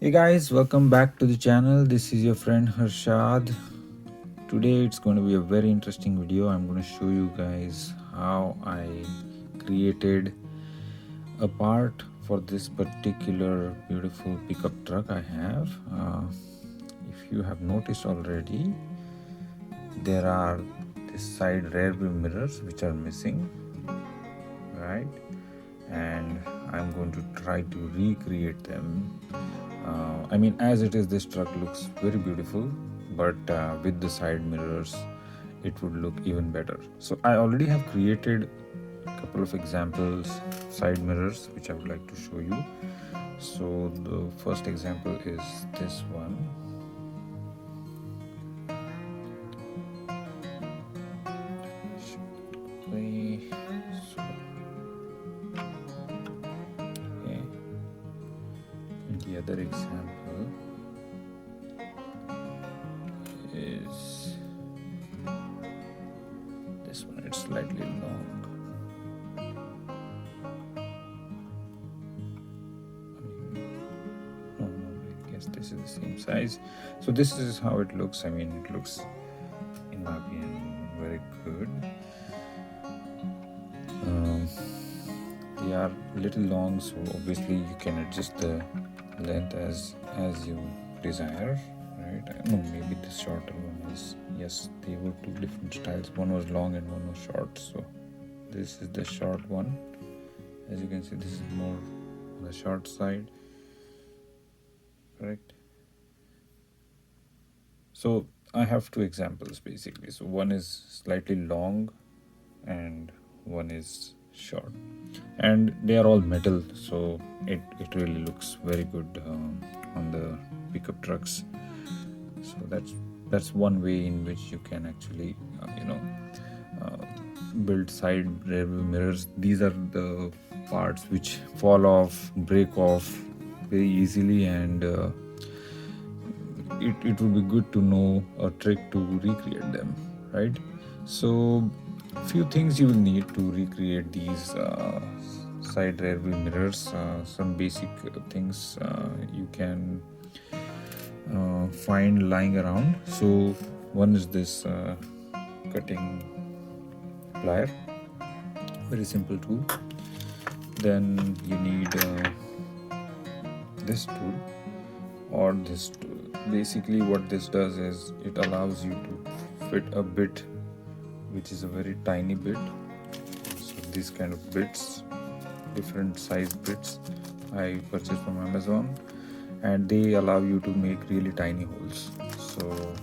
Hey guys, welcome back to the channel. This is your friend Harshad. Today it's going to be a very interesting video. I'm going to show you guys how I created a part for this particular beautiful pickup truck I have. If you have noticed already, there are this side rear view mirrors which are missing, right? And I'm going to try to recreate them. As it is, this truck looks very beautiful, but with the side mirrors it would look even better. So I already have created a couple of examples side mirrors which I would like to show you. So the first example is this one. The other example is this one. It's slightly long. I guess this is the same size. So this is how it looks. It looks, in my opinion, very good. They are a little long, so obviously you can adjust the length as you desire, right? No, maybe the shorter one is, yes, they were two different styles. One was long and one was short. So this is the short one. As you can see, this is more on the short side, correct? So I have two examples basically. So one is slightly long and one is short, and they are all metal, so it really looks very good on the pickup trucks. So that's one way in which you can actually build side rear view mirrors. These are the parts which fall off, break off very easily, and it would be good to know a trick to recreate them, right? So few things you will need to recreate these side rear view mirrors. Some basic things you can find lying around. So one is this cutting plier, very simple tool. Then you need this tool or this tool. Basically what this does is it allows you to fit a bit which is a very tiny bit. So these kind of bits, different size bits, I purchased from Amazon, and they allow you to make really tiny holes. So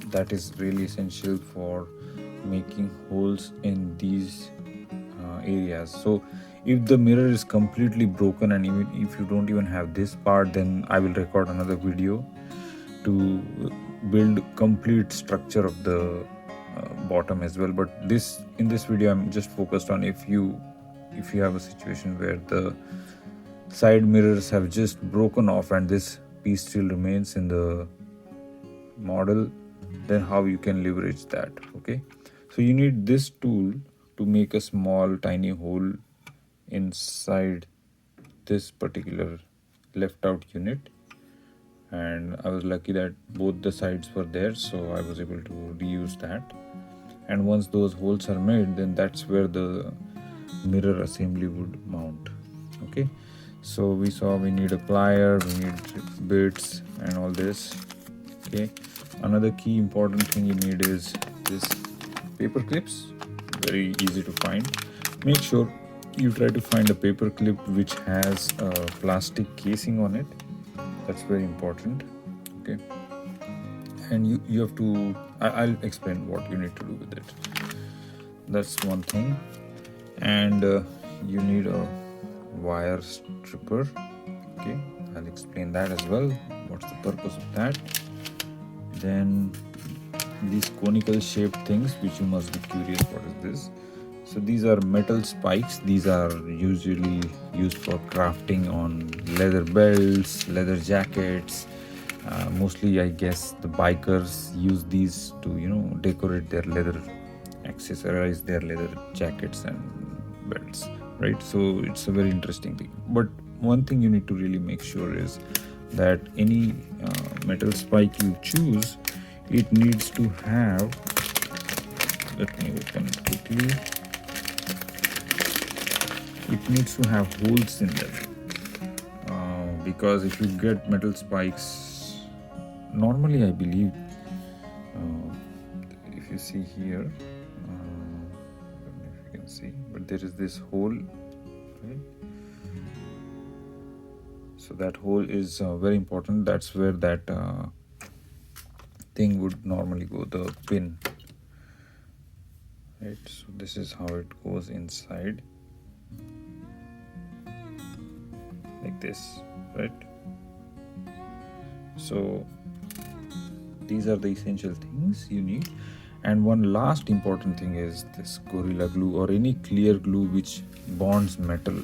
that is really essential for making holes in these areas. So if the mirror is completely broken, and even if you don't even have this part, then I will record another video to build complete structure of the bottom as well. But in this video I'm just focused on if you have a situation where the side mirrors have just broken off and this piece still remains in the model, then how you can leverage that. Okay, so you need this tool to make a small tiny hole inside this particular left out unit, and I was lucky that both the sides were there, so I was able to reuse that. And once those holes are made, then that's where the mirror assembly would mount. Okay, so we saw we need a plier, we need bits and all this. Okay, another key important thing you need is this paper clips, very easy to find. Make sure you try to find a paper clip which has a plastic casing on it. That's very important. Okay, and you have to, I'll explain what you need to do with it. That's one thing. And you need a wire stripper. Okay, I'll explain that as well, what's the purpose of that. Then these conical shaped things which you must be curious what is this. So these are metal spikes. These are usually used for crafting on leather belts, leather jackets. Mostly I guess the bikers use these to decorate their leather, accessorize their leather jackets and belts, right? So it's a very interesting thing. But one thing you need to really make sure is that any metal spike you choose, it needs to have, let me open it quickly, it needs to have holes in them, because if you get metal spikes, normally I believe, if you see here, I don't know if you can see, but there is this hole, right? So that hole is very important. That's where that thing would normally go, the pin, right? So this is how it goes inside, like this, right? So these are the essential things you need. And one last important thing is this Gorilla Glue or any clear glue which bonds metal,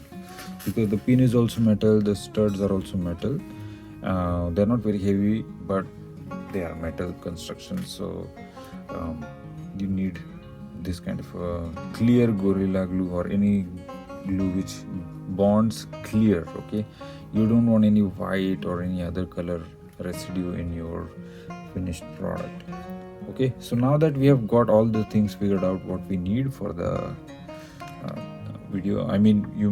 because the pin is also metal, the studs are also metal. They're not very heavy, but they are metal construction, so you need this kind of clear Gorilla Glue or any glue which bonds clear. Okay, you don't want any white or any other color residue in your finished product. Okay, so now that we have got all the things figured out what we need for the video, I mean, you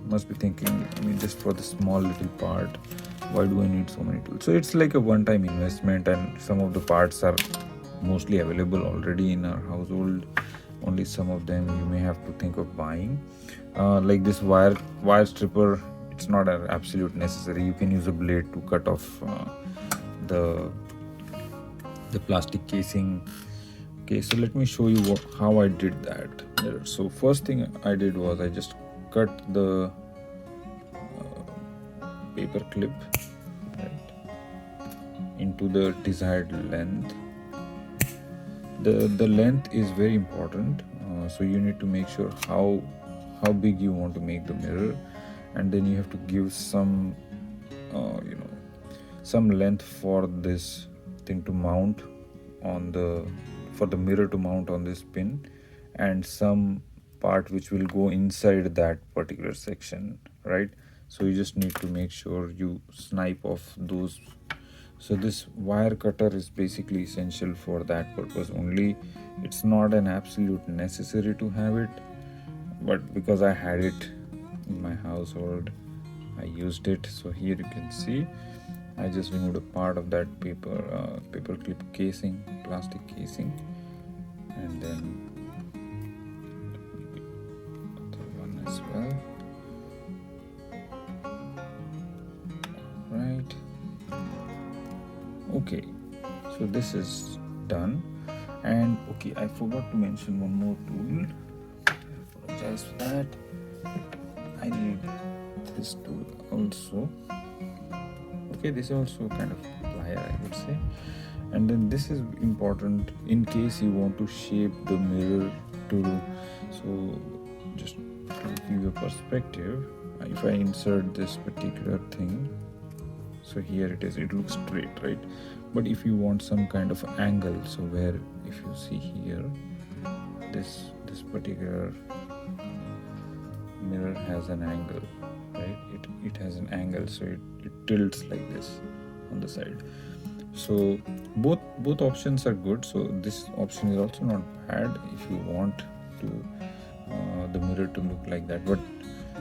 must be thinking, I mean, just for the small little part, why do I need so many tools? So it's like a one-time investment, and some of the parts are mostly available already in our household. Only some of them you may have to think of buying, like this wire stripper. It's not an absolute necessary. You can use a blade to cut off the plastic casing. Okay, so let me show you how I did that. So first thing I did was I just cut the paper clip, right, into the desired length. The length is very important, so you need to make sure how big you want to make the mirror, and then you have to give some some length for this thing to mount on for the mirror to mount on this pin, and some part which will go inside that particular section, right? So you just need to make sure you snipe off those. So this wire cutter is basically essential for that purpose only. It's not an absolute necessary to have it, but because I had it in my household, I used it. So here you can see I just removed a part of that paper clip casing, plastic casing, and then other one as well. Right. Okay, so this is done. And okay, I forgot to mention one more tool. I apologize for that. I need this tool also. Okay, this is also kind of plier, I would say. And then this is important in case you want to shape the mirror to, so just to give you a perspective, if I insert this particular thing, so here it is, it looks straight, right? But if you want some kind of angle, so where if you see here, this particular mirror has an angle, right? It has an angle, so it tilts like this on the side. So both options are good. So this option is also not bad if you want to the mirror to look like that, but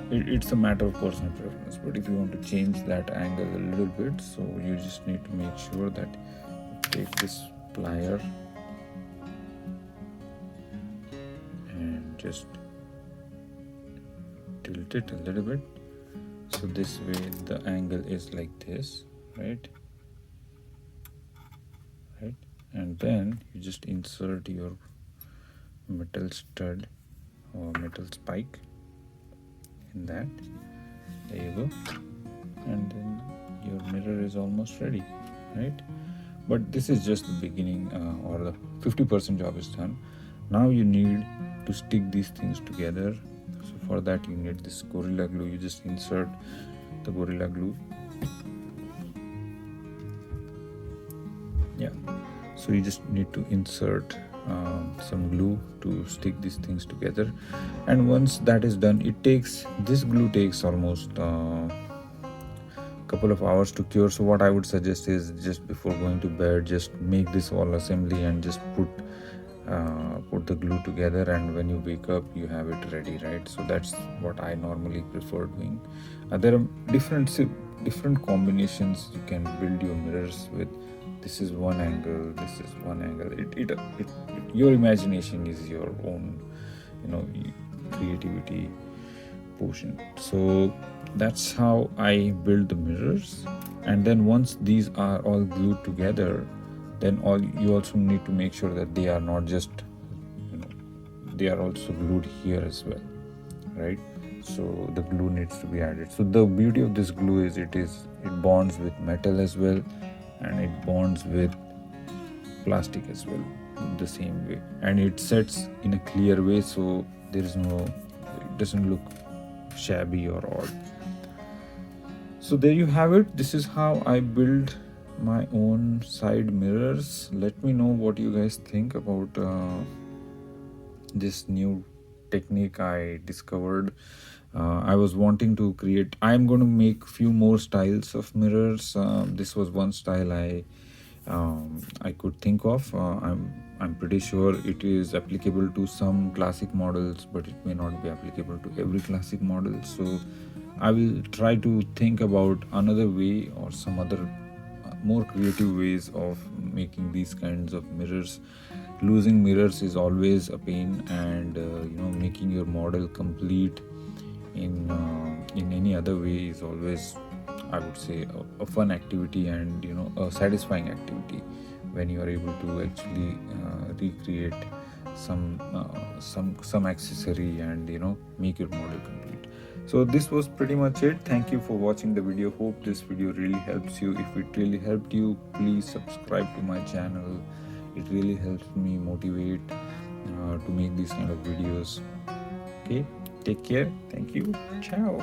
it's a matter of personal preference. But if you want to change that angle a little bit, so you just need to make sure that you take this plier and just tilt it a little bit, so this way the angle is like this, right? And then you just insert your metal stud or metal spike in that. There you go. And then your mirror is almost ready, right? But this is just the beginning, or the 50% job is done. Now you need to stick these things together. So for that you need this Gorilla Glue. You just insert the Gorilla Glue. Yeah, so you just need to insert some glue to stick these things together. And once that is done, this glue takes almost couple of hours to cure. So what I would suggest is, just before going to bed, just make this wall assembly and just put the glue together, and when you wake up you have it ready, right? So that's what I normally prefer doing. There are different combinations you can build your mirrors with. This is one angle, this is one angle. Your imagination is your own, creativity portion. So that's how I build the mirrors. And then once these are all glued together, then all you also need to make sure that they are not just, you know they are also glued here as well, right? So the glue needs to be added. So the beauty of this glue is it bonds with metal as well, and it bonds with plastic as well the same way, and it sets in a clear way, so it doesn't look shabby or odd. So there you have it. This is how I build my own side mirrors. Let me know what you guys think about this new technique I discovered. I was wanting to create. I'm going to make few more styles of mirrors. This was one style I could think of. I'm pretty sure it is applicable to some classic models, but it may not be applicable to every classic model. So I will try to think about another way or some other more creative ways of making these kinds of mirrors. Losing mirrors is always a pain, and making your model complete in any other way is always, I would say, a fun activity, and a satisfying activity when you are able to actually recreate some accessory and make your model complete. So this was pretty much it. Thank you for watching the video. Hope this video really helps you. If it really helped you, please subscribe to my channel. It really helps me motivate to make these kind of videos. Okay, take care. Thank you. Ciao.